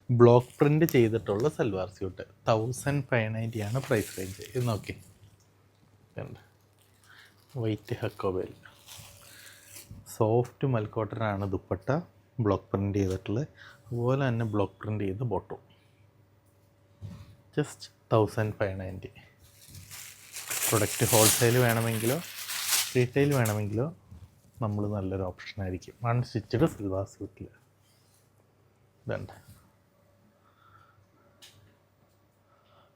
Block print ചെയ്തിട്ടുള്ള salwar suit 1590 ആണ് price range. ഇത് നോക്കി, വൈറ്റ് ഹക്കോബേൽ സോഫ്റ്റ് മൽക്കോട്ടനാണ് ദുപ്പട്ട, ബ്ലോക്ക് പ്രിൻ്റ് ചെയ്തിട്ടുള്ളത്. അതുപോലെ തന്നെ ബ്ലോക്ക് പ്രിൻ്റ് ചെയ്ത് ബോട്ടും. ജസ്റ്റ് 1590. പ്രൊഡക്റ്റ് ഹോൾസെയിൽ വേണമെങ്കിലോ റീറ്റെയിൽ വേണമെങ്കിലോ നമ്മൾ നല്ലൊരു ഓപ്ഷനായിരിക്കും. അൺസ്റ്റിച്ചഡ് സിൽവാർ സ്യൂട്ടിൽ ഇതുണ്ട്.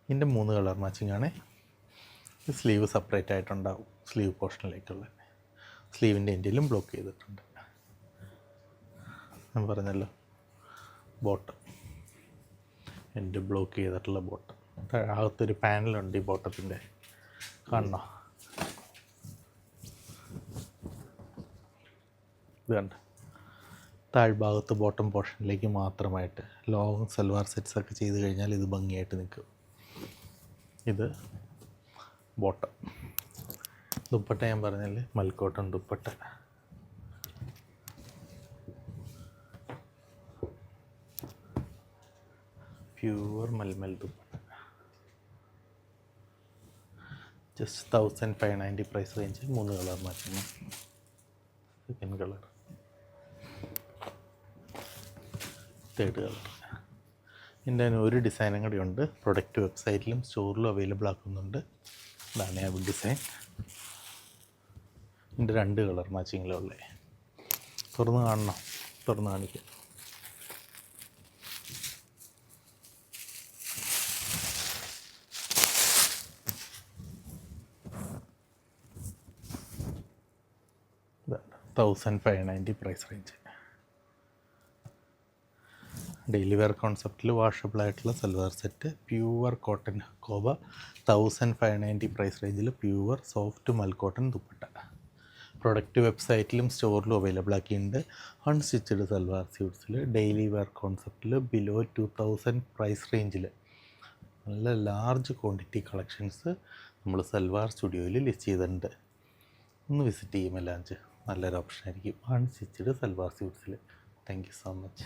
ഇതിൻ്റെ 3 കളർ മാച്ചിങ് ആണ്. സ്ലീവ് സെപ്പറേറ്റ് ആയിട്ടുണ്ടാവും, സ്ലീവ് പോർഷനിലേക്കുള്ള. സ്ലീവിൻ്റെ എൻഡിലും ബ്ലോക്ക് ചെയ്തിട്ടുണ്ട്. ഞാൻ പറഞ്ഞല്ലോ, ബോട്ടം എൻ്റെ ബ്ലോക്ക് ചെയ്തിട്ടുള്ള ബോട്ടം. അകത്തൊരു പാനലുണ്ട് ഈ ബോട്ടത്തിൻ്റെ, കാണണോ? ഇത് കണ്ട, താഴ്ഭാഗത്ത് ബോട്ടം പോർഷനിലേക്ക് മാത്രമായിട്ട് ലോങ് സൽവാർ സെറ്റ്സൊക്കെ ചെയ്ത് കഴിഞ്ഞാൽ ഇത് ഭംഗിയായിട്ട് നിൽക്കും. ഇത് ബോട്ടം. ദുപ്പട്ട ഞാൻ പറഞ്ഞല്ലേ, മൽക്കോട്ടൺ ദുപ്പട്ട. പ്യൂർ മൽമൽ dupatta. Just 1590 price range. 3 colour മാറ്റുന്നു. Second colour, third colour. ഇതിൻ്റെ ഒരു ഡിസൈനും കൂടി ഉണ്ട്. പ്രൊഡക്റ്റ് വെബ്സൈറ്റിലും സ്റ്റോറിലും അവൈലബിൾ ആക്കുന്നുണ്ട്. ഇതാണ് ആ ഡിസൈൻ. ഇതിൻ്റെ 2 കളർ മാച്ചിങ്ങിലുള്ള. തുറന്ന് കാണണം, തുറന്ന് കാണിക്കാം. ഇതാണ് 1590 പ്രൈസ് റേഞ്ച്. ഡെയിലി വെയർ കോൺസെപ്റ്റിൽ വാഷബിൾ ആയിട്ടുള്ള salwar set, pure cotton hakoba, 1590 price റേഞ്ചിൽ പ്യുവർ സോഫ്റ്റ് മൽക്കോട്ടൺ ദുപ്പട്ട. പ്രൊഡക്റ്റ് വെബ്സൈറ്റിലും സ്റ്റോറിലും അവൈലബിൾ ആക്കിയിട്ടുണ്ട്. അൺസ്റ്റിച്ചഡ് സൽവാർ സ്യൂട്ട്സിൽ ഡെയിലി വെയർ കോൺസെപ്റ്റിൽ ബിലോ 2000 പ്രൈസ് റേഞ്ചിൽ നല്ല ലാർജ് ക്വാണ്ടിറ്റി കളക്ഷൻസ് നമ്മൾ സൽവാർ സ്റ്റുഡിയോയിൽ ലിസ്റ്റ് ചെയ്തിട്ടുണ്ട്. ഒന്ന് വിസിറ്റ് ചെയ്യുമ്പോൾ നല്ലൊരു ഓപ്ഷനായിരിക്കും അൺസ്റ്റിച്ചഡ് സൽവാർ സ്യൂട്ട്സിൽ. Thank you so much.